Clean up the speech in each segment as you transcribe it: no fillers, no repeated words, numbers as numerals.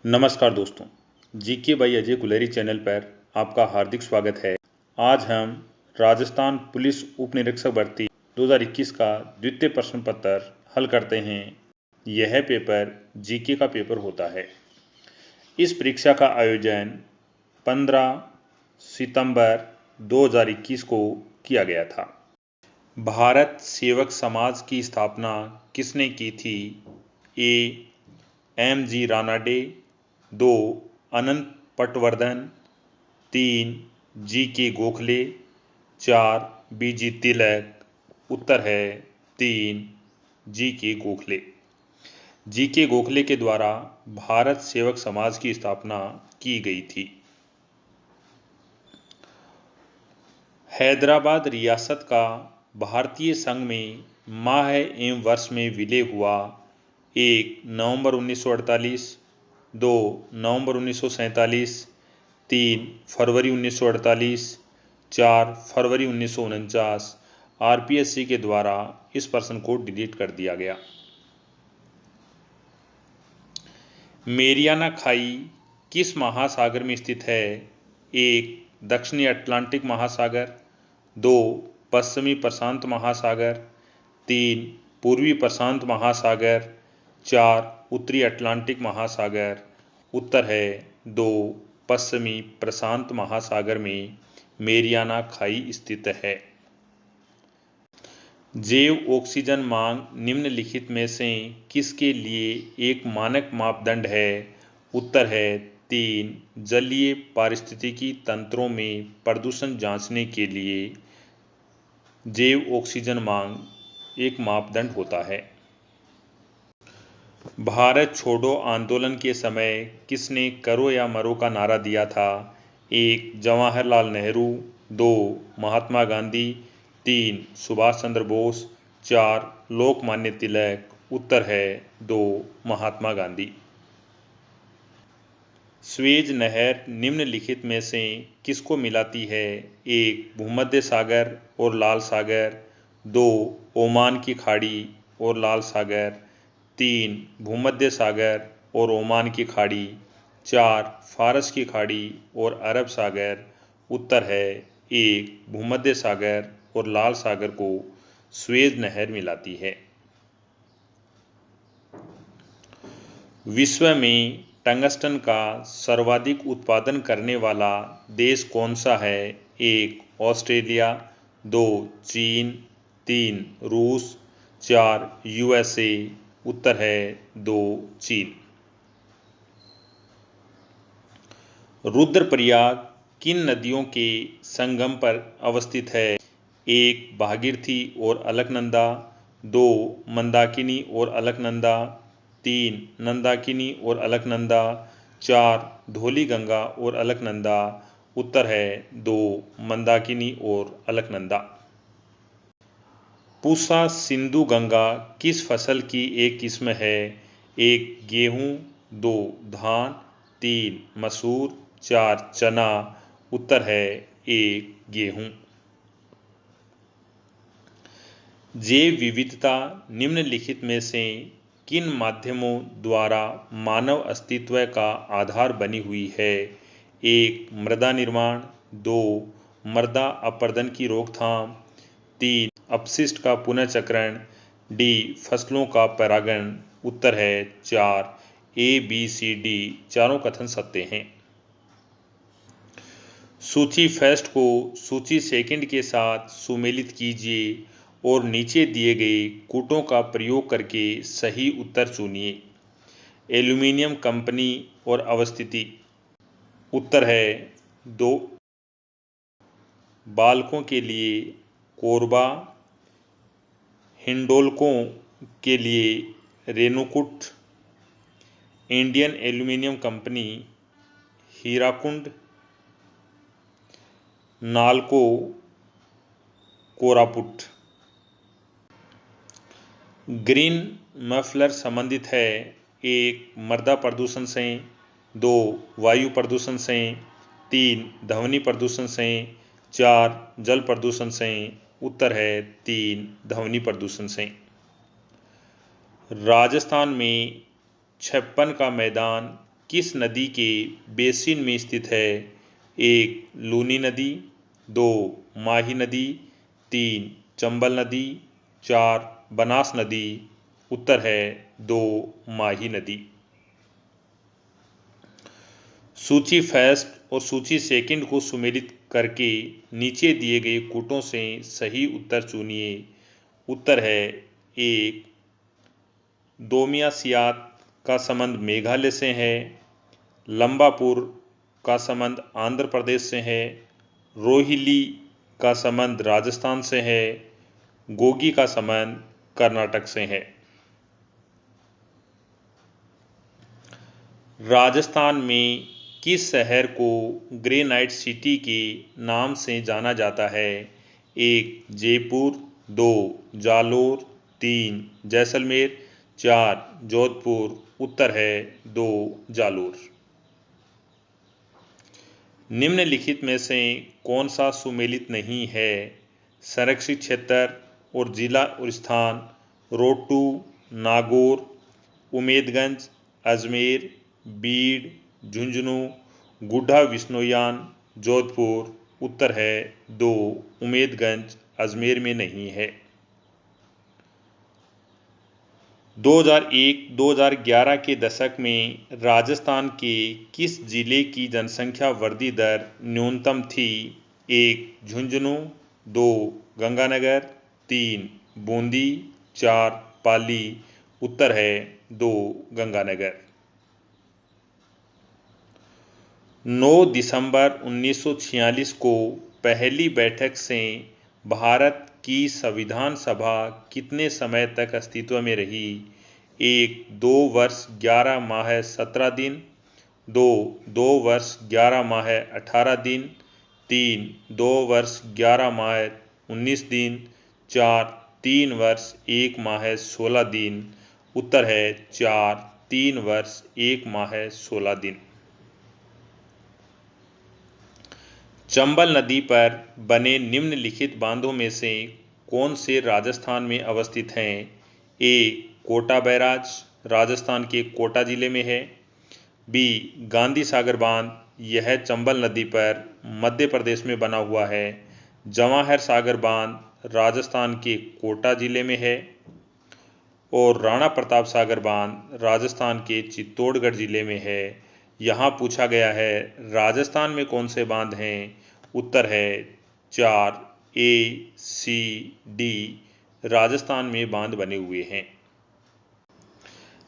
नमस्कार दोस्तों, GK by Ajay Guleri channel पर आपका हार्दिक स्वागत है। आज हम राजस्थान पुलिस उप निरीक्षक भर्ती 2021 का द्वितीय प्रश्न पत्र हल करते हैं। यह पेपर जीके का पेपर होता है। इस परीक्षा का आयोजन 15 सितंबर 2021 को किया गया था। भारत सेवक समाज की स्थापना किसने की थी? ए. M.G. रानाडे, 2. अनंत पटवर्धन, 3. G.K. गोखले, 4. B.G. तिलक। उत्तर है 3. G.K. गोखले। G.K. गोखले के द्वारा भारत सेवक समाज की स्थापना की गई थी। हैदराबाद रियासत का भारतीय संघ में माह एवं वर्ष में विलय हुआ। 1. नवंबर 1948, 2. नवंबर 1947, 3. फरवरी 1948, 4. फरवरी 1949। आरपीएससी के द्वारा इस प्रश्न को डिलीट कर दिया गया। मेरियाना खाई किस महासागर में स्थित है? 1. दक्षिणी अटलांटिक महासागर, 2. पश्चिमी प्रशांत महासागर, 3. पूर्वी प्रशांत महासागर, 4. उत्तरी अटलांटिक महासागर। उत्तर है 2. पश्चिमी प्रशांत महासागर में मेरियाना खाई स्थित है। जैव ऑक्सीजन मांग निम्नलिखित में से किसके लिए एक मानक मापदंड है? उत्तर है 3. जलीय पारिस्थितिकी तंत्रों में प्रदूषण जांचने के लिए जैव ऑक्सीजन मांग एक मापदंड होता है। भारत छोड़ो आंदोलन के समय किसने करो या मरो का नारा दिया था? 1. जवाहरलाल नेहरू, 2. महात्मा गांधी, 3. सुभाष चंद्र बोस, 4. लोकमान्य तिलक। उत्तर है 2. महात्मा गांधी। स्वेज नहर निम्नलिखित में से किसको मिलाती है? 1. भूमध्य सागर और लाल सागर, 2. ओमान की खाड़ी और लाल सागर, 3. भूमध्य सागर और ओमान की खाड़ी, 4. फारस की खाड़ी और अरब सागर। उत्तर है 1. भूमध्य सागर और लाल सागर को स्वेज नहर मिलाती है। विश्व में टंगस्टन का सर्वाधिक उत्पादन करने वाला देश कौन सा है? 1. ऑस्ट्रेलिया, 2. चीन, 3. रूस, 4. USA। उत्तर है 2. चीन। रुद्रप्रयाग किन नदियों के संगम पर अवस्थित है? 1. भागीरथी और अलकनंदा, 2. मंदाकिनी और अलकनंदा, 3. नंदाकिनी और अलकनंदा, 4. धौलीगंगा और अलकनंदा। उत्तर है 2. मंदाकिनी और अलकनंदा। पूसा सिंधु गंगा किस फसल की एक किस्म है? 1. गेहूं, 2. धान, 3. मसूर, 4. चना। उत्तर है 1. गेहूं। जैव विविधता निम्नलिखित में से किन माध्यमों द्वारा मानव अस्तित्व का आधार बनी हुई है? 1. मृदा निर्माण, 2. मृदा अपरदन की रोकथाम, 3. अपशिष्ट का पुनर्चक्रण, D. फसलों का परागण। उत्तर है 4. A, B, C, D चारों कथन सत्य हैं। सूची फर्स्ट को सूची सेकंड के साथ सुमेलित कीजिए और नीचे दिए गए कूटों का प्रयोग करके सही उत्तर चुनिए। एल्यूमीनियम कंपनी और अवस्थिति। उत्तर है 2. बालकों के लिए कोरबा, हिंडोल्कों के लिए Renukoot. Indian aluminium company Hirakud, NALCO, Koraput. Green muffler संबंधित है 1. मृदा प्रदूषण से, 2. वायु प्रदूषण से, 3. ध्वनि प्रदूषण से, 4. जल प्रदूषण से। उत्तर है 3. ध्वनि प्रदूषण से। राजस्थान में 56 का मैदान किस नदी के बेसिन में स्थित है? 1. लूनी नदी, 2. माही नदी, 3. चंबल नदी, 4. बनास नदी। उत्तर है 2. माही नदी। सूची फर्स्ट और सूची सेकंड को सुमेलित करके नीचे दिए गए कूटों से सही उत्तर चुनिए। उत्तर है 1. दोमियासियात का संबंध मेघालय से है, लंबापुर का संबंध आंध्र प्रदेश से है, रोहिली का संबंध राजस्थान से है, गोगी का संबंध कर्नाटक से है। राजस्थान में किस शहर को ग्रेनाइट सिटी के नाम से जाना जाता है? 1. जयपुर, 2. जालोर, 3. जैसलमेर, 4. जोधपुर। उत्तर है 2. जालोर। निम्नलिखित में से कौन सा सुमेलित नहीं है? संरक्षित क्षेत्र और जिला और स्थान: रोहतू, नागौर, उमेदगंज, अजमेर, बीड़, झुंझुनू, गुड्डा विष्णुयान, जोधपुर। उत्तर है 2. उमेदगंज अजमेर में नहीं है। 2001-2011 के दशक में राजस्थान के किस जिले की जनसंख्या वृद्धि दर न्यूनतम थी? 1. झुंझुनू, 2. गंगानगर, 3. बूंदी, 4. पाली। उत्तर है 2. गंगानगर। 9 दिसंबर 1946 को पहली बैठक से भारत की संविधान सभा कितने समय तक अस्तित्व में रही? 1. 2 वर्ष 11 माह 17 दिन, 2. 2 वर्ष 11 माह 18 दिन, 3. 2 वर्ष 11 माह 19 दिन, 4. 3 वर्ष 1 माह 16 दिन। उत्तर है 4. 3 वर्ष 1 माह 16 दिन। चंबल नदी पर बने निम्नलिखित बांधों में से कौन से राजस्थान में अवस्थित हैं? ए. कोटा बैराज, राजस्थान के कोटा जिले में है। बी. गांधी सागर बांध, यह चंबल नदी पर मध्य प्रदेश में बना हुआ है। जवाहर सागर बांध, राजस्थान के कोटा जिले में है। और राणा प्रताप सागर बांध, राजस्थान के चित्तौड़गढ़ जिले में है। यहाँ पूछा गया है राजस्थान में कौन से बांध हैं? उत्तर है 4. A, C, D। राजस्थान में बांध बने हुए हैं।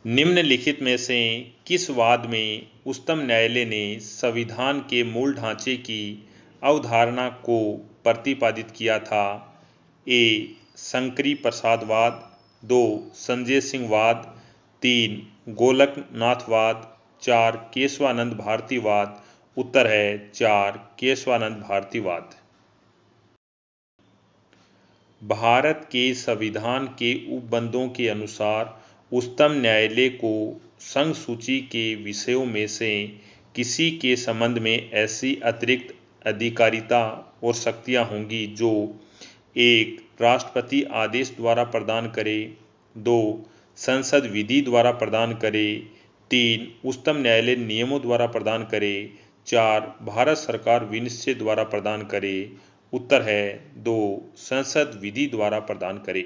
निम्नलिखित में से किस वाद में उच्चतम न्यायालय ने संविधान के मूल ढांचे की अवधारणा को प्रतिपादित किया था? A. शंकरी प्रसाद वाद, 2. संजय सिंह वाद, 3. गोलकनाथवाद, 4. केशवानंद भारती वाद। उत्तर है 4. केशवानंद भारती वाद। भारत के संविधान के उपबंधों के अनुसार उच्चतम न्यायालय को संघ सूची के विषयों में से किसी के संबंध में ऐसी अतिरिक्त अधिकारिता और शक्तियां होंगी जो: 1. राष्ट्रपति आदेश द्वारा प्रदान करे, 2. संसद विधि द्वारा प्रदान करे, 3. उच्चतम न्यायालय नियमों द्वारा प्रदान करे, 4. भारत सरकार विनिश्चय द्वारा प्रदान करे। उत्तर है 2. संसद विधि द्वारा प्रदान करे।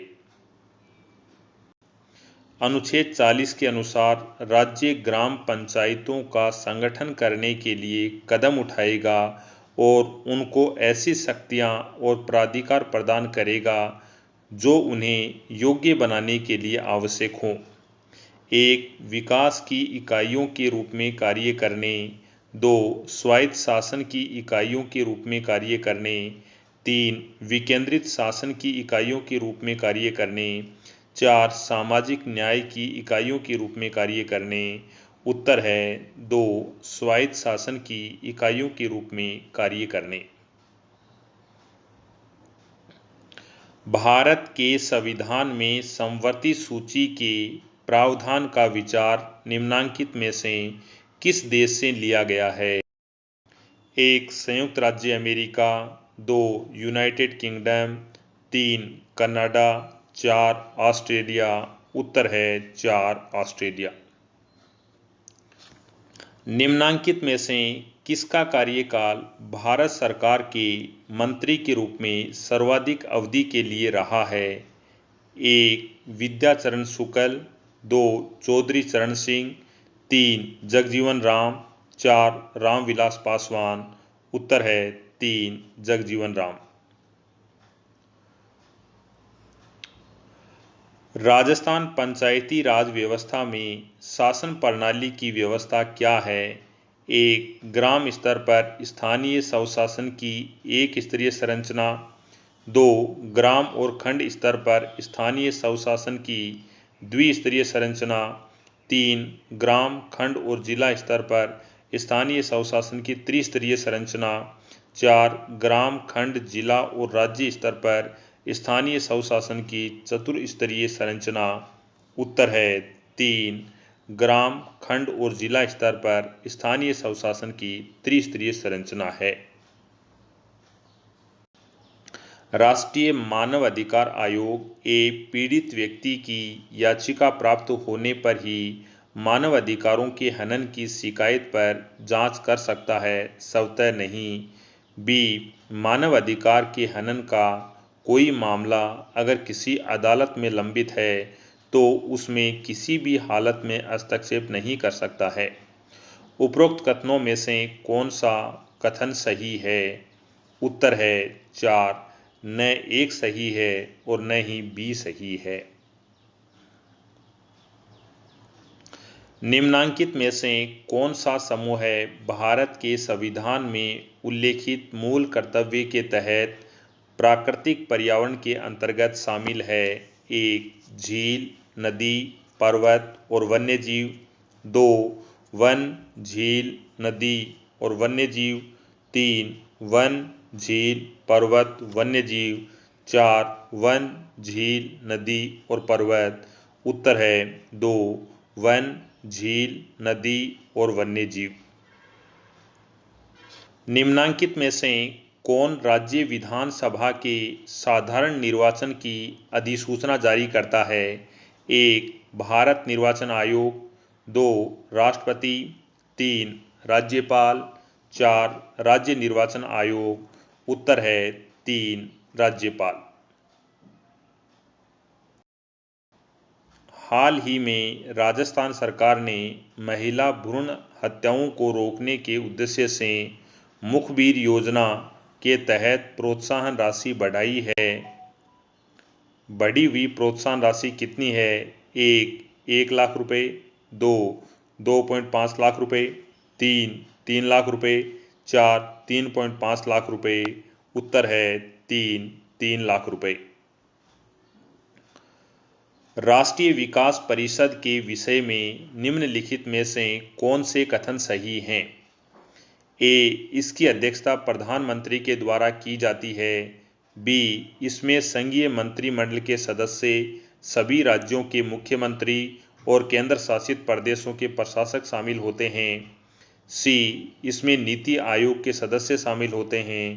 अनुच्छेद 40 के अनुसार राज्य ग्राम पंचायतों का संगठन करने के लिए कदम उठाएगा और उनको ऐसी शक्तियां और प्राधिकार प्रदान करेगा जो उन्हें योग्य बनाने के लिए आवश्यक हों। 1. विकास की इकाइयों के रूप में कार्य करने, 2. स्वायत्त शासन की इकाइयों के रूप में कार्य करने, 3. विकेंद्रित शासन की इकाइयों के रूप में कार्य करने, 4. सामाजिक न्याय की इकाइयों के रूप में कार्य करने। उत्तर है 2. स्वायत्त शासन की इकाइयों के रूप में कार्य करने। भारत के संविधान में समवर्ती सूची के प्रावधान का विचार निम्नलिखित में से किस देश से लिया गया है? 1. संयुक्त राज्य अमेरिका, 2. United Kingdom, 3. कनाडा, 4. ऑस्ट्रेलिया। उत्तर है 4. ऑस्ट्रेलिया। निम्नांकित में से किसका कार्यकाल भारत सरकार के मंत्री के रूप में सर्वाधिक अवधि के लिए रहा है? 1. विद्याचरण शुक्ल, 2. चौधरी चरण सिंह, 3. जगजीवन राम, 4. रामविलास पासवान। उत्तर है 3. जगजीवन राम। राजस्थान पंचायती राज व्यवस्था में शासन प्रणाली की व्यवस्था क्या है? 1. ग्राम स्तर पर स्थानीय स्वशासन की एक स्तरीय संरचना, 2. ग्राम और खंड स्तर पर स्थानीय स्वशासन की द्विस्तरीय संरचना, 3. ग्राम, खंड और जिला स्तर पर स्थानीय स्वशासन की त्रिस्तरीय संरचना, 4. ग्राम, खंड, जिला और राज्य स्तर पर स्थानीय स्वशासन की चतुस्तरीय संरचना। उत्तर है 3. ग्राम, खंड और जिला स्तर पर स्थानीय स्वशासन की त्रिस्तरीय संरचना है। राष्ट्रीय मानव अधिकार आयोग एक पीड़ित व्यक्ति की याचिका प्राप्त होने पर ही मानव अधिकारों के हनन की शिकायत पर जांच कर सकता है, स्वतः नहीं। बी. मानव अधिकार के हनन का कोई मामला अगर किसी अदालत में लंबित है तो उसमें किसी भी हालत में हस्तक्षेप नहीं कर सकता है। उपरोक्त कथनों में से कौन सा कथन सही है? उत्तर है 4. न एक सही है और न ही बी सही है। निम्नांकित में से कौन सा समूह है भारत के संविधान में उल्लेखित मूल कर्तव्य के तहत प्राकृतिक पर्यावरण के अंतर्गत शामिल है? 1. झील, नदी, पर्वत और वन्यजीव, 2. वन, झील, नदी और वन्यजीव, 3. वन, झील, पर्वत, वन्यजीव, 4. वन, झील, नदी और पर्वत। उत्तर है 2. वन, झील, नदी और वन्यजीव। निम्नांकित में से कौन राज्य विधानसभा के साधारण निर्वाचन की अधिसूचना जारी करता है? 1. भारत निर्वाचन आयोग, 2. राष्ट्रपति, 3. राज्यपाल, 4. राज्य निर्वाचन आयोग। उत्तर है 3. राज्यपाल। हाल ही में राजस्थान सरकार ने महिला भ्रूण हत्याओं को रोकने के उद्देश्य से मुखबिर योजना के तहत प्रोत्साहन राशि बढ़ाई है। बढ़ी हुई प्रोत्साहन राशि कितनी है? 1 लाख रुपए, 2 2.5 लाख रुपए, 3 लाख रुपए, 4 3.5 लाख रुपए। उत्तर है 3 लाख रुपए। राष्ट्रीय विकास परिषद के विषय में निम्नलिखित में से कौन से कथन सही हैं? ए. इसकी अध्यक्षता प्रधानमंत्री के द्वारा की जाती है। बी. इसमें संघीय मंत्रिमंडल के सदस्य, सभी राज्यों के मुख्यमंत्री और केंद्र शासित प्रदेशों के प्रशासक शामिल होते हैं। सी. इसमें नीति आयोग के सदस्य शामिल होते हैं।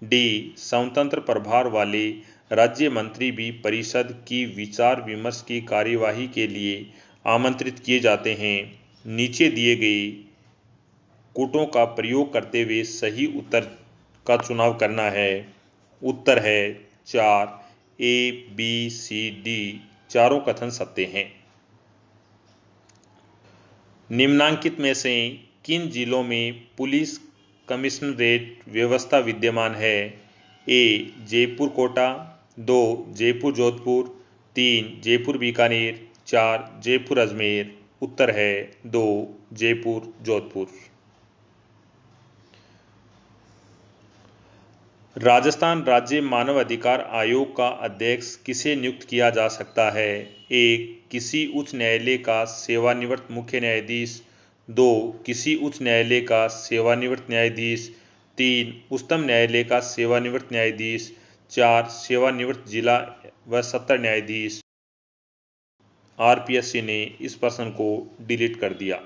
डी. स्वतंत्र प्रभार वाले राज्य मंत्री भी परिषद की विचार विमर्श की कार्यवाही के लिए आमंत्रित किए जाते हैं। नीचे दिए गए कूटों का प्रयोग करते हुए सही उत्तर का चुनाव करना है। उत्तर है 4. A, B, C, D चारों कथन सत्य हैं। निम्नांकित में से किन जिलों में पुलिस कमिश्नरेट व्यवस्था विद्यमान है? ए. जयपुर कोटा, 2. जयपुर जोधपुर, 3. जयपुर बीकानेर, 4. जयपुर अजमेर। उत्तर है 2. जयपुर जोधपुर। राजस्थान राज्य मानव अधिकार आयोग का अध्यक्ष किसे नियुक्त किया जा सकता है? 1. किसी उच्च न्यायालय का सेवानिवृत्त मुख्य न्यायाधीश, 2. किसी उच्च न्यायालय का सेवानिवृत्त न्यायाधीश, 3. उच्चतम न्यायालय का सेवानिवृत्त न्यायाधीश, 4. सेवानिवृत्त जिला व सत्र न्यायाधीश। आरपीएससी ने इस प्रश्न को डिलीट कर दिया।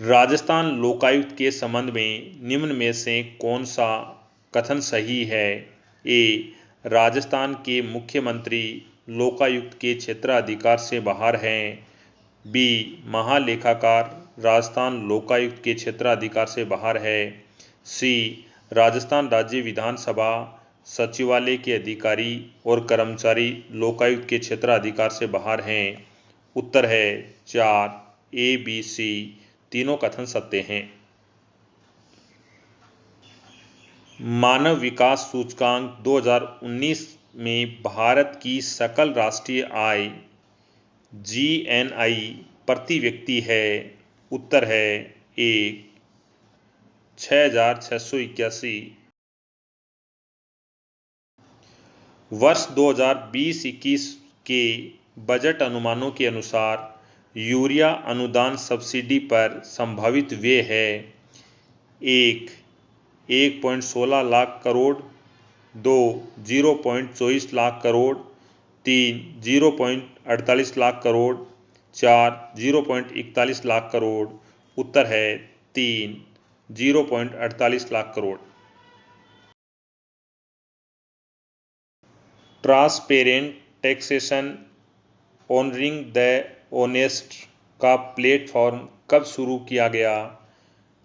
राजस्थान लोकायुक्त के संबंध में निम्न में से कौन सा कथन सही है? ए. राजस्थान के मुख्यमंत्री लोकायुक्त के क्षेत्राधिकार से बाहर हैं। बी. महालेखाकार राजस्थान लोकायुक्त के क्षेत्राधिकार से बाहर है। सी, राजस्थान राज्य विधानसभा सचिवालय के अधिकारी और कर्मचारी लोकायुक्त के क्षेत्राधिकार से बाहर हैं। उत्तर है 4, ए, बी, सी तीनों कथन सत्य हैं। मानव विकास सूचकांक 2019 में भारत की सकल राष्ट्रीय आय GNI प्रति व्यक्ति है। उत्तर है 1, 6,681। वर्ष 2020-21 के बजट अनुमानों के अनुसार यूरिया अनुदान सब्सिडी पर संभावित व्यय है 1.16 लाख करोड़, 2, 0.24 लाख करोड़, 3, 0.48 लाख करोड़, 4, 0.41 लाख करोड़। उत्तर है 3, 0.48 lakh crore. Transparent taxation honouring the honest का प्लेटफॉर्म कब शुरू किया गया?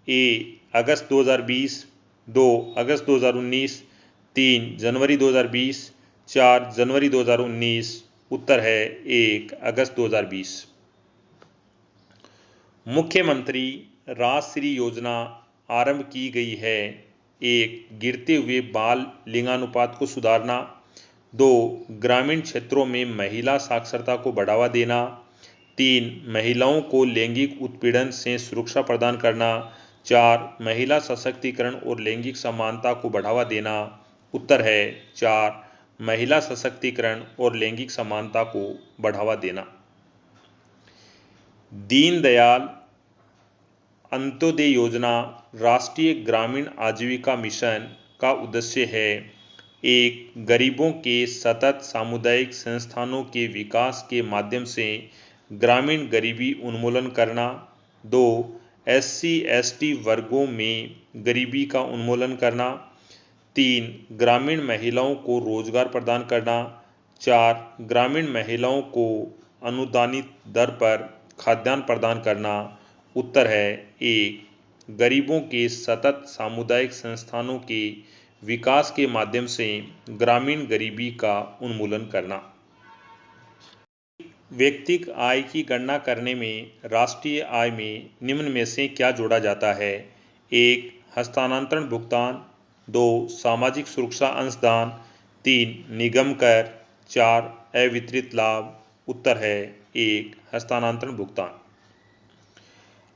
ए, अगस्त 2020, 2, अगस्त 2019, 3, जनवरी 2020, 4, जनवरी 2019। उत्तर है 1, अगस्त 2020। मुख्यमंत्री राजश्री योजना आरंभ की गई है। 1, गिरते हुए बाल लिंगानुपात को सुधारना, 2, ग्रामीण क्षेत्रों में महिला साक्षरता को बढ़ावा देना, 3, महिलाओं को लैंगिक उत्पीड़न से सुरक्षा प्रदान करना, 4, महिला सशक्तिकरण और लैंगिक समानता को बढ़ावा देना। उत्तर है 4, महिला सशक्तिकरण और लैंगिक समानता को बढ़ावा देना। दीनदयाल अंत्योदय योजना राष्ट्रीय ग्रामीण आजीविका मिशन का उद्देश्य है 1, गरीबों के सतत सामुदायिक संस्थानों के विकास के माध्यम से ग्रामीण गरीबी उन्मूलन करना, 2, SC/ST वर्गों में गरीबी का उन्मूलन करना, 3, ग्रामीण महिलाओं को रोजगार प्रदान करना, 4, ग्रामीण महिलाओं को अनुदानित दर पर खाद्यान्न प्रदान करना। उत्तर है 1, गरीबों के सतत सामुदायिक संस्थानों के विकास के माध्यम से ग्रामीण गरीबी का उन्मूलन करना। व्यक्तिगत आय की गणना करने में राष्ट्रीय आय में निम्न में से क्या जोड़ा जाता है? 1, हस्तांतरण भुगतान, 2, सामाजिक सुरक्षा अंशदान, 3, निगम कर, 4, अवितरित लाभ। उत्तर है 1, हस्तांतरण भुगतान।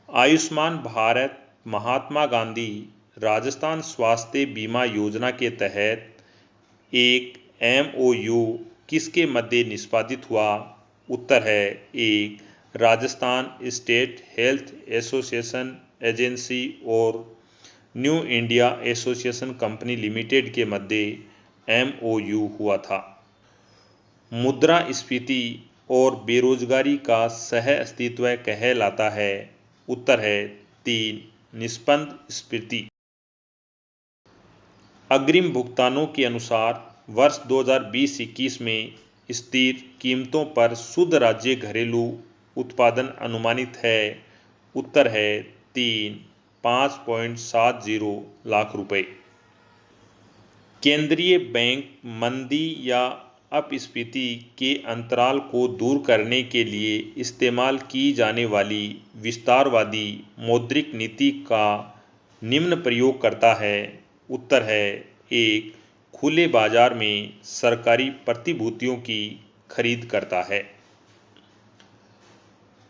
आयुष्मान भारत महात्मा गांधी राजस्थान स्वास्थ्य बीमा योजना के तहत एक MOU किसके मध्य निष्पादित हुआ? उत्तर है 1, Rajasthan state health association agency और new India association company limited के मध्य MOU हुआ था। मुद्रास्फीति और बेरोजगारी का सह अस्तित्व कहलाता है। उत्तर है 3, निष्पन्द स्फीति। अग्रिम भुगतानों के अनुसार वर्ष 2020-21 में स्थिर कीमतों पर शुद्ध राज्य घरेलू उत्पादन अनुमानित है। उत्तर है 3, 5.70 लाख रुपए। केंद्रीय बैंक मंदी या अपस्फीति के अंतराल को दूर करने के लिए इस्तेमाल की जाने वाली विस्तारवादी मौद्रिक नीति का निम्न प्रयोग करता है। उत्तर है 1, खुले बाजार में सरकारी प्रतिभूतियों की खरीद करता है।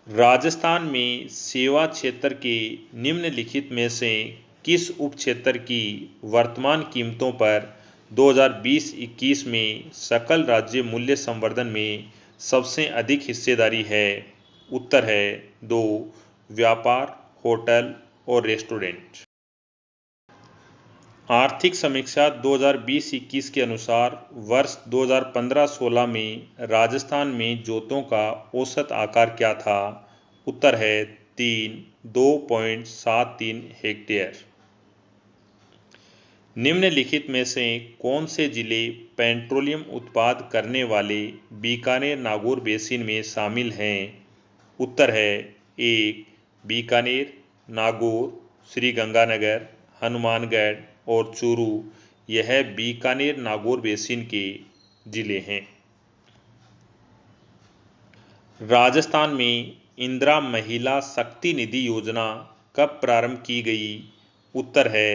राजस्थान में सेवा क्षेत्र के निम्नलिखित में से किस उप क्षेत्र की वर्तमान कीमतों पर 2020-21 में सकल राज्य मूल्य संवर्धन में सबसे अधिक हिस्सेदारी है? उत्तर है 2, व्यापार, होटल और रेस्टोरेंट। आर्थिक समीक्षा 2020-21 के अनुसार वर्ष 2015-16 में राजस्थान में जोतों का औसत आकार क्या था? उत्तर है 3, 2.73 हेक्टेयर। निम्नलिखित में से कौन से जिले पेट्रोलियम उत्पाद करने वाले बीकानेर नागौर बेसिन में शामिल हैं? उत्तर है 1, बीकानेर, नागौर, श्रीगंगानगर, हनुमानगढ़ और चूरू यह बीकानेर नागौर बेसिन के जिले हैं। राजस्थान में इंदिरा महिला शक्ति निधि योजना कब प्रारंभ की गई? उत्तर है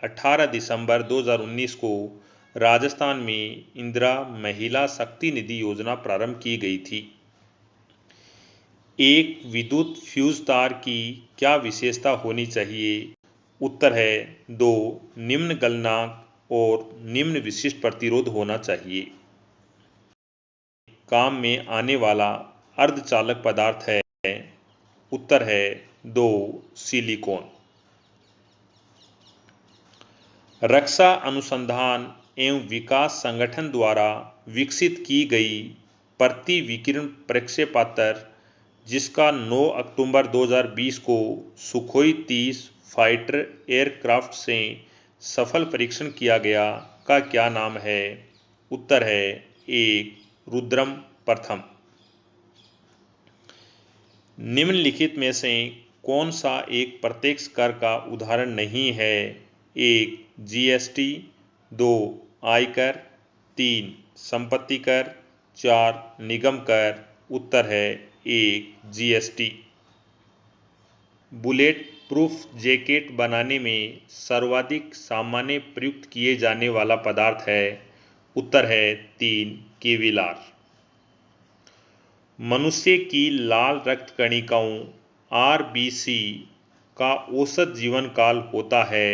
18 दिसंबर 2019 को राजस्थान में इंदिरा महिला शक्ति निधि योजना प्रारंभ की गई थी। एक विद्युत फ्यूज तार की क्या विशेषता होनी चाहिए? उत्तर है 2 निम्न गलनांक और निम्न विशिष्ट प्रतिरोध होना चाहिए। काम में आने वाला अर्धचालक पदार्थ है? उत्तर है 2 सिलिकॉन। रक्षा अनुसंधान एवं विकास संगठन द्वारा विकसित की गई प्रतिविकिरण प्रक्षेपास्त्र जिसका 9 अक्टूबर 2020 को सुखोई 30 फाइटर एयरक्राफ्ट से सफल परीक्षण किया गया का क्या नाम है? उत्तर है 1 रुद्रम प्रथम। निम्नलिखित में से कौन सा एक प्रत्यक्ष कर का उदाहरण नहीं है? 1 जीएसटी, 2 आयकर, 3 संपत्ति कर, 4 निगम कर। उत्तर है 1 जीएसटी। बुलेट प्रूफ जैकेट बनाने में सर्वाधिक सामान्य प्रयुक्त किए जाने वाला पदार्थ है? उत्तर है 3 केविलार। मनुष्य की लाल रक्त कणिकाओं आरबीसी का औसत जीवन काल होता है?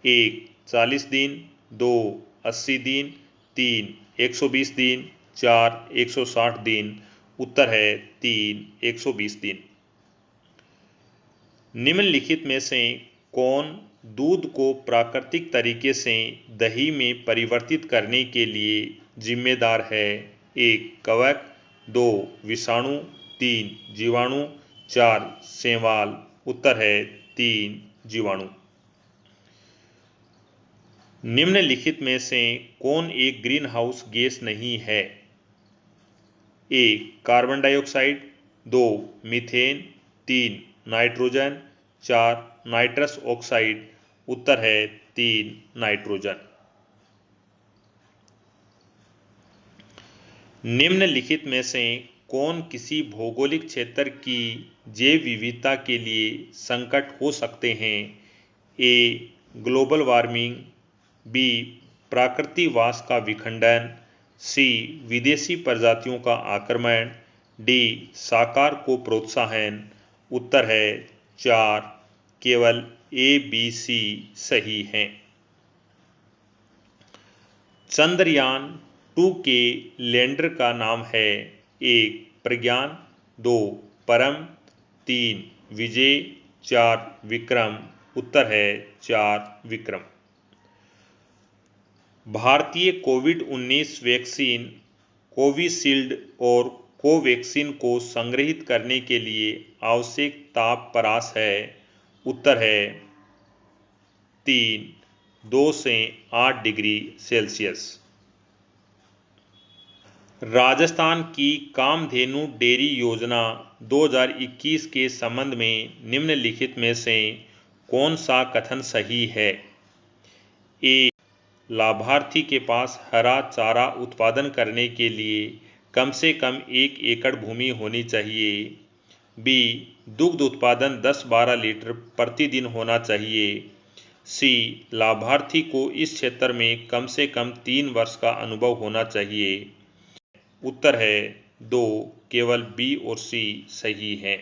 1 40 दिन, 2 80 दिन, 3 120 दिन, 4 160 दिन। उत्तर है 3 120 दिन। निम्नलिखित में से कौन दूध को प्राकृतिक तरीके से दही में परिवर्तित करने के लिए जिम्मेदार है? 1 कवक, 2 विषाणु, 3 जीवाणु, 4 शैवाल। उत्तर है 3 जीवाणु। निम्नलिखित में से कौन एक ग्रीन हाउस गैस नहीं है? 1 carbon dioxide, 2 methane, 3 nitrogen, 4 nitrous oxide. उत्तर है 3 नाइट्रोजन। निम्नलिखित में से कौन किसी भौगोलिक क्षेत्र की जैव विविधता के लिए संकट हो सकते हैं? A ग्लोबल वार्मिंग, B प्राकृतिकवास का विखंडन, C विदेशी प्रजातियों का आक्रमण, D साकार को प्रोत्साहन। उत्तर है 4 केवल A, B, C सही हैं। चंद्रयान 2 के लैंडर का नाम है? 1 प्रज्ञान, 2 परम, 3 विजय, 4 विक्रम। उत्तर है 4 विक्रम। भारतीय कोविड-19 वैक्सीन कोविशील्ड और कोवैक्सीन को संग्रहित करने के लिए आवश्यक तापमास है? उत्तर है 3 2 से 8 डिग्री सेल्सियस। राजस्थान की कामधेनु डेयरी योजना 2021 के संबंध में निम्नलिखित में से कौन सा कथन सही है? A लाभार्थी के पास हरा चारा उत्पादन करने के लिए कम से कम 1 एकड़ भूमि होनी चाहिए। B दुग्ध उत्पादन 10-12 लीटर प्रतिदिन होना चाहिए। C लाभार्थी को इस क्षेत्र में कम से कम 3 वर्ष का अनुभव होना चाहिए। उत्तर है 2 केवल B और C सही है।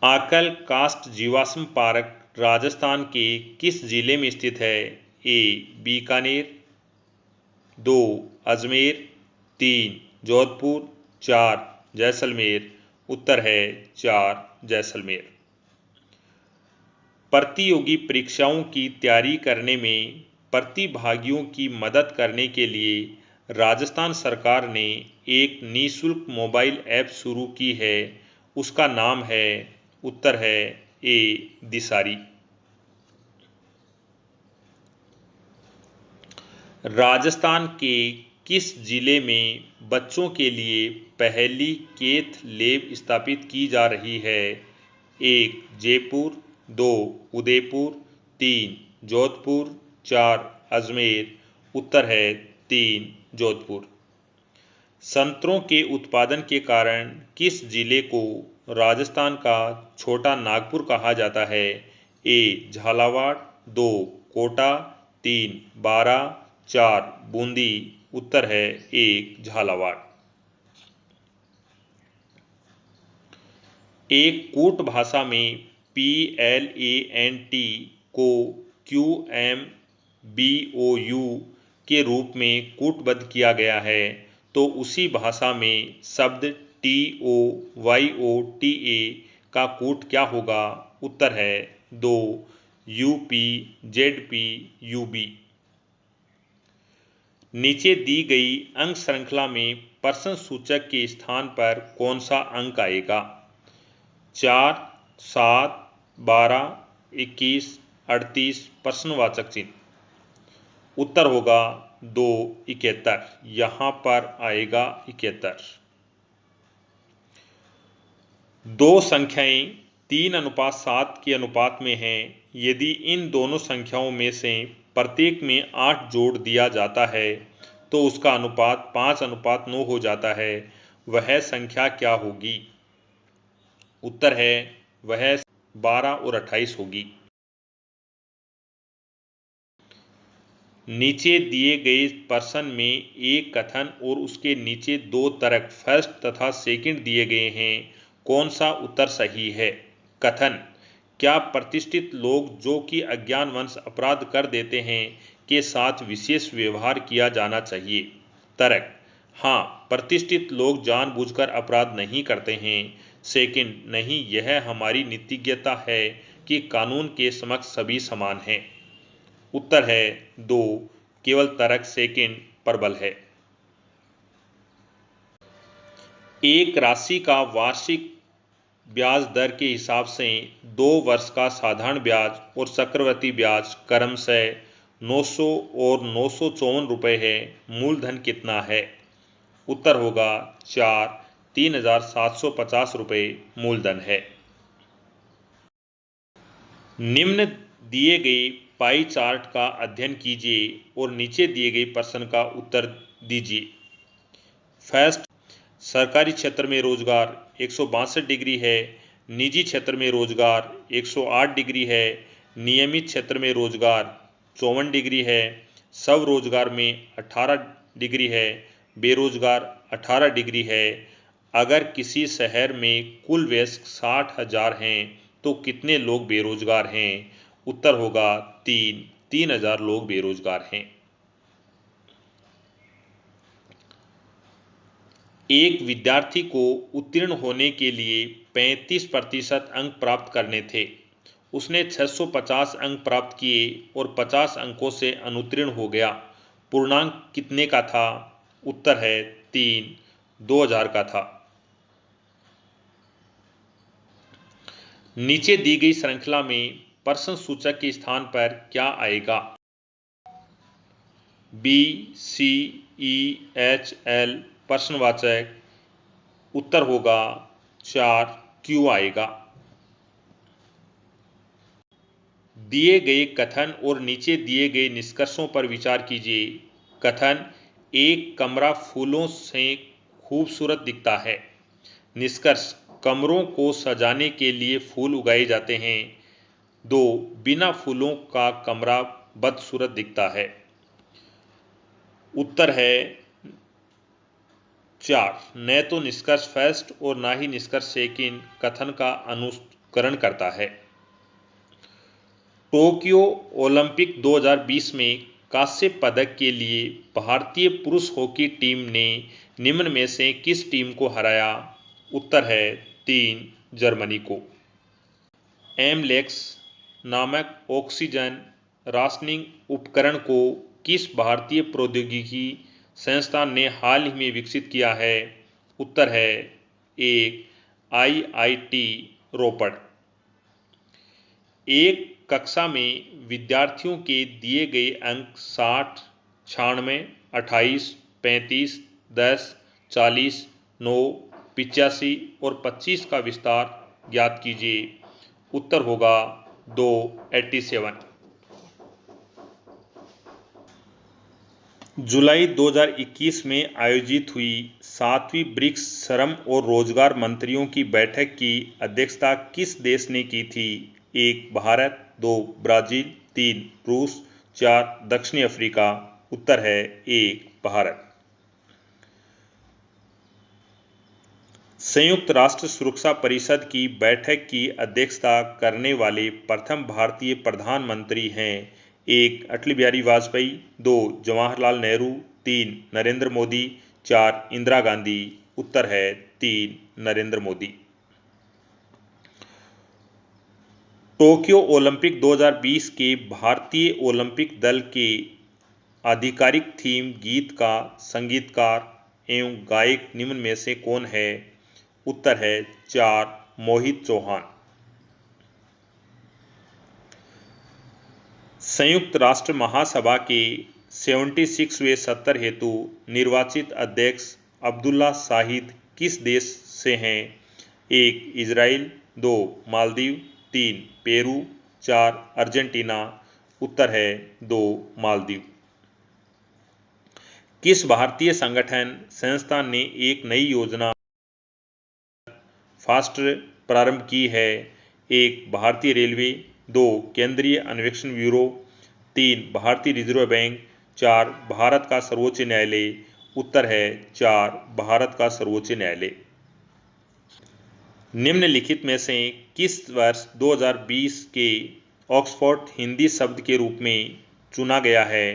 आकल कास्ट जीवाश्म पार्क राजस्थान के किस जिले में स्थित है? A बीकानेर, 2 अजमेर, 3 जोधपुर, 4 जैसलमेर। उत्तर है 4 जैसलमेर। प्रतियोगी परीक्षाओं की तैयारी करने में प्रतिभागियों की मदद करने के लिए राजस्थान सरकार ने एक निःशुल्क मोबाइल ऐप शुरू की है। उसका नाम है? उत्तर है A दिसारी। राजस्थान के किस जिले में बच्चों के लिए पहली कैथ लैब स्थापित की जा रही है? 1. जयपुर, 2. उदयपुर, 3. जोधपुर, 4. अजमेर। उत्तर है 3. जोधपुर। संतरों के उत्पादन के कारण किस जिले को राजस्थान का छोटा नागपुर कहा जाता है? ए. झालावाड़, 2. कोटा, 3. बारा, 4. बूंदी। उत्तर है 1. झालावाड़। एक कूट भाषा में PLANT को QMBOU के रूप में कूटबद्ध किया गया है, तो उसी भाषा में शब्द TOYOTA का कूट क्या होगा? उत्तर है 2. UPZPUB। नीचे दी गई अंक श्रृंखला में प्रश्न सूचक के स्थान पर कौन सा अंक आएगा? 4, 7, 12, 21, 38 प्रश्नवाचक चिन्ह। उत्तर होगा 2, 71। यहाँ पर आएगा 71। दो संख्याएं 3:7 के अनुपात में हैं। यदि इन दोनों संख्याओं में से प्रत्येक में 8 जोड़ दिया जाता है तो उसका अनुपात 5:9 हो जाता है। वह संख्या क्या होगी? उत्तर है वह 12 और 28 होगी। नीचे दिए गए प्रश्न में एक कथन और उसके नीचे 2 तर्क फर्स्ट तथा सेकंड दिए गए हैं। कौन सा उत्तर सही है? कथन: क्या प्रतिष्ठित लोग जो कि अज्ञानवश अपराध कर देते हैं के साथ विशेष व्यवहार किया जाना चाहिए? तर्क: हाँ, प्रतिष्ठित लोग जानबूझकर अपराध नहीं करते हैं। सेकंड: नहीं, यह हमारी नीतिज्ञता है कि कानून के समक्ष सभी समान हैं। उत्तर है 2, केवल तर्क सेकंड प्रबल है। एक राशि का वार्षिक ब्याज दर के हिसाब से 2 वर्ष का साधारण ब्याज और चक्रवृद्धि ब्याज क्रमशः 900 और 954 रुपये है। मूलधन कितना है? उत्तर होगा 4, 3,750 रुपये मूलधन है। निम्न दिए गए पाई चार्ट का अध्ययन कीजिए और नीचे दिए गए प्रश्न का उत्तर दीजिए। फर्स्ट, सरकारी क्षेत्र में रोजगार 162 डिग्री है, निजी क्षेत्र में रोजगार 108 डिग्री है, नियमित क्षेत्र में रोजगार 54 डिग्री है, स्वरोजगार में 18 डिग्री है, बेरोजगार 18 डिग्री है। अगर किसी शहर में कुल वयस्क 60,000 हैं तो कितने लोग बेरोजगार हैं? उत्तर होगा 3,000 लोग बेरोजगार हैं। एक विद्यार्थी को उत्तीर्ण होने के लिए 35% अंक प्राप्त करने थे। उसने 650 अंक प्राप्त किए और 50 अंकों से अनुत्तीर्ण हो गया। पूर्णांक कितने का था? उत्तर है 3, 2000 का था। नीचे दी गई श्रृंखला में प्रश्न सूचक के स्थान पर क्या आएगा? B, C, E, H, L प्रश्नवाचक। उत्तर होगा 4, Q आएगा। दिए गए कथन और नीचे दिए गए निष्कर्षों पर विचार कीजिए। कथन: एक कमरा फूलों से खूबसूरत दिखता है। निष्कर्ष: कमरों को सजाने के लिए फूल उगाए जाते हैं। 2, बिना फूलों का कमरा बदसूरत दिखता है। उत्तर है 4, न तो निष्कर्ष फर्स्ट और ना ही निष्कर्ष सेकंड कथन का अनुकरण करता है। टोक्यो ओलंपिक 2020 में कांस्य पदक के लिए भारतीय पुरुष हॉकी टीम ने निम्न में से किस टीम को हराया? उत्तर है 3, जर्मनी को। एमलेक्स नामक ऑक्सीजन राशनिंग उपकरण को किस भारतीय प्रौद्योगिकी संस्थान ने हाल ही में विकसित किया है? उत्तर है 1, IIT रोपड़। एक कक्षा में विद्यार्थियों के दिए गए अंक 60, 96, 28, 35, 10, 40, 9, 85 और 25 का विस्तार ज्ञात कीजिए। उत्तर होगा 2, 87। जुलाई 2021 में आयोजित हुई 7वीं ब्रिक्स श्रम और रोजगार मंत्रियों की बैठक की अध्यक्षता किस देश ने की थी? 1, भारत, 2, ब्राजील, 3, रूस, 4, दक्षिण अफ्रीका। उत्तर है 1, भारत। संयुक्त राष्ट्र सुरक्षा परिषद की बैठक की अध्यक्षता करने वाले प्रथम भारतीय प्रधानमंत्री हैं? 1, अटल बिहारी वाजपेयी, 2, जवाहरलाल नेहरू, 3, नरेंद्र मोदी, 4, इंदिरा गांधी। उत्तर है 3, नरेंद्र मोदी। टोक्यो ओलंपिक 2020 के भारतीय ओलंपिक दल के आधिकारिक थीम गीत का संगीतकार एवं गायक निम्न में से कौन है? उत्तर है 4, मोहित चौहान। संयुक्त राष्ट्र महासभा के 76वें सत्र हेतु निर्वाचित अध्यक्ष अब्दुल्ला शाहिद किस देश से हैं? 1, इजराइल, 2, मालदीव, 3, पेरू, 4, अर्जेंटीना। उत्तर है 2, मालदीव। किस भारतीय संगठन संस्था ने एक नई योजना फास्ट प्रारंभ की है? 1, भारतीय रेलवे, 2, केंद्रीय अन्वेषण ब्यूरो, 3, भारतीय रिजर्व बैंक, 4, भारत का सर्वोच्च न्यायालय। उत्तर है 4, भारत का सर्वोच्च न्यायालय। निम्नलिखित में से किस वर्ष 2020 के ऑक्सफोर्ड हिंदी शब्द के रूप में चुना गया है?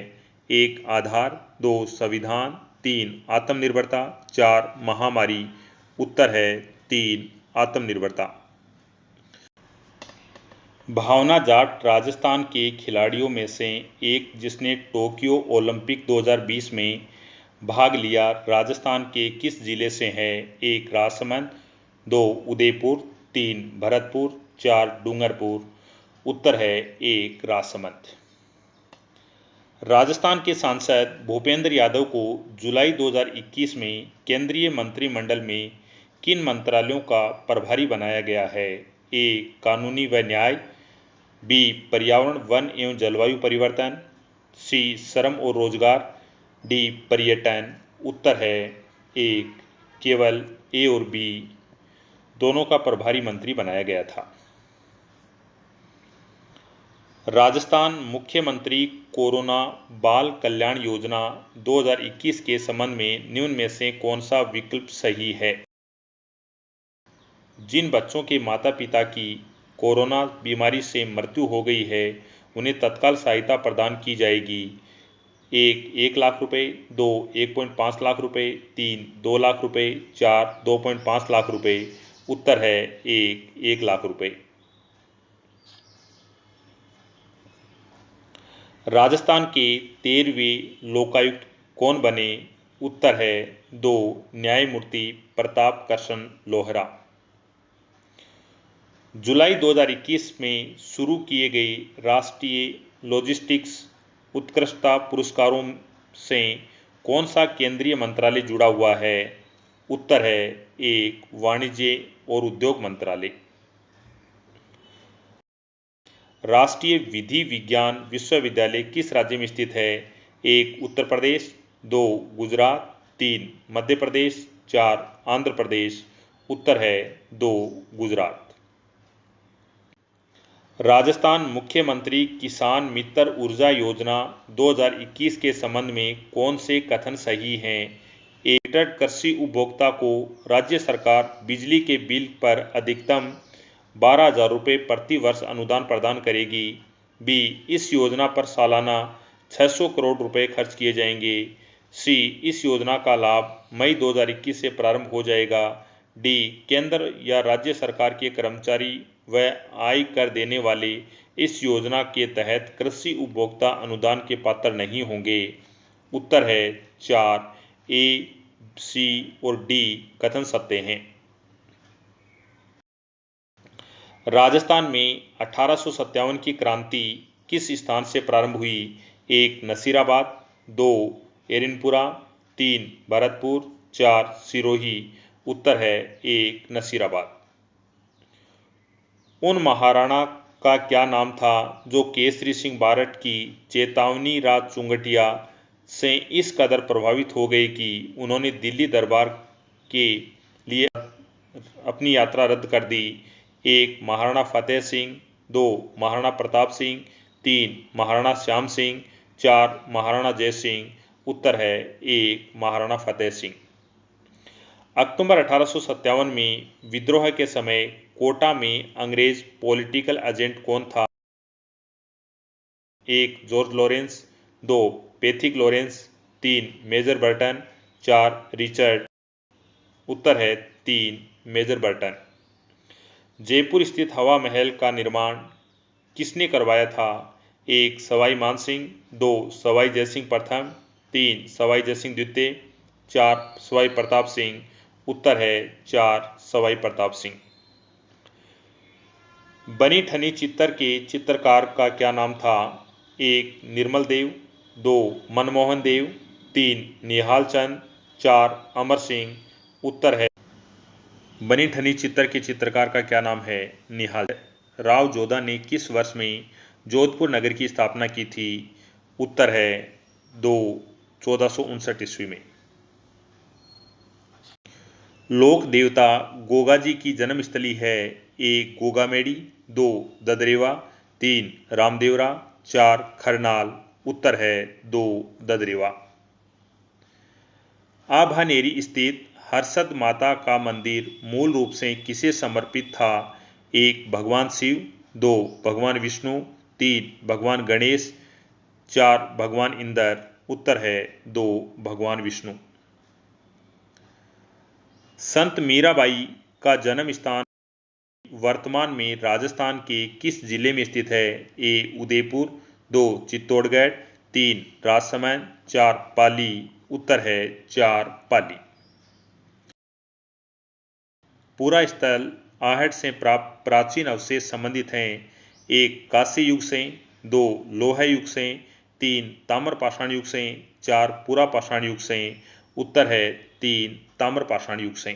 1, आधार, 2, संविधान, 3, आत्मनिर्भरता, 4, महामारी। उत्तर है 3, आत्मनिर्भरता। भावना जाट राजस्थान के खिलाड़ियों में से एक जिसने टोक्यो ओलंपिक 2020 में भाग लिया राजस्थान के किस जिले से है? 1, राजसमंद, 2, उदयपुर, 3, भरतपुर, 4, डूंगरपुर। उत्तर है 1, राजसमंद। राजस्थान के सांसद भूपेंद्र यादव को जुलाई 2021 में केंद्रीय मंत्रिमंडल में किन मंत्रालयों का प्रभारी बनाया गया है? 1, कानूनी व न्याय, बी, पर्यावरण वन एवं जलवायु परिवर्तन, सी, श्रम और रोजगार, डी, पर्यटन। उत्तर है 1, केवल ए और बी दोनों का प्रभारी मंत्री बनाया गया था। राजस्थान मुख्यमंत्री कोरोना बाल कल्याण योजना 2021 के संबंध में निम्न में से कौन सा विकल्प सही है? जिन बच्चों के माता पिता की कोरोना बीमारी से मृत्यु हो गई है उन्हें तत्काल सहायता प्रदान की जाएगी। 1, 1 लाख रुपए, 2, 1.5 लाख रुपए, 3, 2 लाख रुपए, 4, 2.5 लाख रुपए। उत्तर है 1, 1 लाख रुपए। राजस्थान के 13वें लोकायुक्त कौन बने? उत्तर है 2, न्यायमूर्ति प्रताप कृष्ण लोहरा। जुलाई 2021 में शुरू किए गए राष्ट्रीय लॉजिस्टिक्स उत्कृष्टता पुरस्कारों से कौन सा केंद्रीय मंत्रालय जुड़ा हुआ है? उत्तर है 1, वाणिज्य और उद्योग मंत्रालय। राष्ट्रीय विधि विज्ञान विश्वविद्यालय किस राज्य में स्थित है? 1, उत्तर प्रदेश, 2, गुजरात, 3, मध्य प्रदेश, 4, आंध्र प्रदेश। उत्तर है 2, गुजरात। राजस्थान मुख्यमंत्री किसान मित्र ऊर्जा योजना 2021 के संबंध में कौन से कथन सही हैं? ए, रजिस्टर्ड कृषि उपभोक्ता को राज्य सरकार बिजली के बिल पर अधिकतम 12,000 रुपये प्रति वर्ष अनुदान प्रदान करेगी। बी, इस योजना पर सालाना 600 करोड़ रुपए खर्च किए जाएंगे। सी, इस योजना का लाभ मई 2021 से प्रारंभ हो जाएगा। डी, केंद्र या राज्य सरकार के कर्मचारी व आय कर देने वाले इस योजना के तहत कृषि उपभोक्ता अनुदान के पात्र नहीं होंगे। उत्तर है 4, ए, सी और डी कथन सत्य हैं। राजस्थान में 1857 की क्रांति किस स्थान से प्रारंभ हुई? 1, नसीराबाद, 2, एरनपुरा, 3 भरतपुर, 4 सिरोही, उत्तर है 1 नसीराबाद। उन महाराणा का क्या नाम था जो केसरी सिंह बारठ की चेतावनी राज चुंगटिया से इस कदर प्रभावित हो गए कि उन्होंने दिल्ली दरबार के लिए अपनी यात्रा रद्द कर दी। 1 महाराणा फतेह सिंह, 2 महाराणा प्रताप सिंह, 3 महाराणा श्याम सिंह, 4 महाराणा जय सिंह, उत्तर है 1 महाराणा फतेह सिंह। अक्टूबर 1857 में विद्रोह के समय कोटा में अंग्रेज पॉलिटिकल एजेंट कौन था? 1 George Lawrence, 2 Pethick Lawrence, 3 major Burton, 4 Richard, उत्तर है 3 मेजर बर्टन। जयपुर स्थित हवा महल का निर्माण किसने करवाया था? 1 सवाई मानसिंह, 2 सवाई जयसिंह प्रथम, 3 सवाई जयसिंह द्वितीय, 4 सवाई प्रताप सिंह, उत्तर है 4 सवाई प्रताप सिंह। बनी ठनी चित्तर के चित्रकार का क्या नाम था? 1 निर्मल देव, 2 मनमोहन देव, 3 निहाल चंद, 4 अमर सिंह, उत्तर है। बनी ठनी चित्तर के चित्रकार का क्या नाम है? निहाल। राव जोधा ने किस वर्ष में जोधपुर नगर की स्थापना की थी? उत्तर है 2 1459 ईस्वी में। लोक देवता गोगा जी की जन्मस्थली है? 1 गोगामेड़ी, 2 ददरेवा, 3 रामदेवरा, 4 खरनाल, उत्तर है 2 ददरेवा। आभानेरी स्थित हर्षद माता का मंदिर मूल रूप से किसे समर्पित था? 1 भगवान शिव, 2 भगवान विष्णु, 3 भगवान गणेश, 4 भगवान इंद्र, उत्तर है 2 भगवान विष्णु। संत मीराबाई का जन्म स्थान वर्तमान में राजस्थान के किस जिले में स्थित है? 1 उदयपुर, 2 चित्तौड़गढ़, 3 राजसमंद, 4 पाली, उत्तर है 4 पाली। पूरा स्थल आहट से प्राप्त प्राचीन अवशेष संबंधित हैं? 1 कांस्य युग से, 2 लोह युग से, 3 ताम्रपाषाण युग से, 4 पुरा पाषाण युग से, उत्तर है 3 ताम्रपाषाण युग से।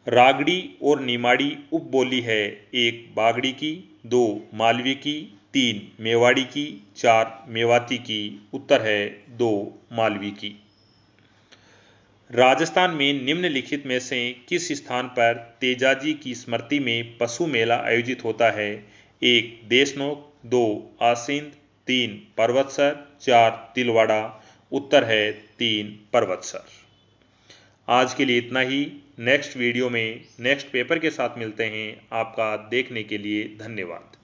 रागड़ी और निमाड़ी उपबोली है? 1 बागड़ी की, 2 मालवी की, 3 मेवाड़ी की, 4 मेवाती की, उत्तर है 2 मालवी की। राजस्थान में निम्नलिखित में से किस स्थान पर तेजाजी की स्मृति में पशु मेला आयोजित होता है? 1 देशनोक, 2 आसिंद, 3 पर्वतसर, 4 तिलवाड़ा, उत्तर है 3 पर्वतसर। आज के लिए इतना ही। नेक्स्ट वीडियो में नेक्स्ट पेपर के साथ मिलते हैं। आपका देखने के लिए धन्यवाद।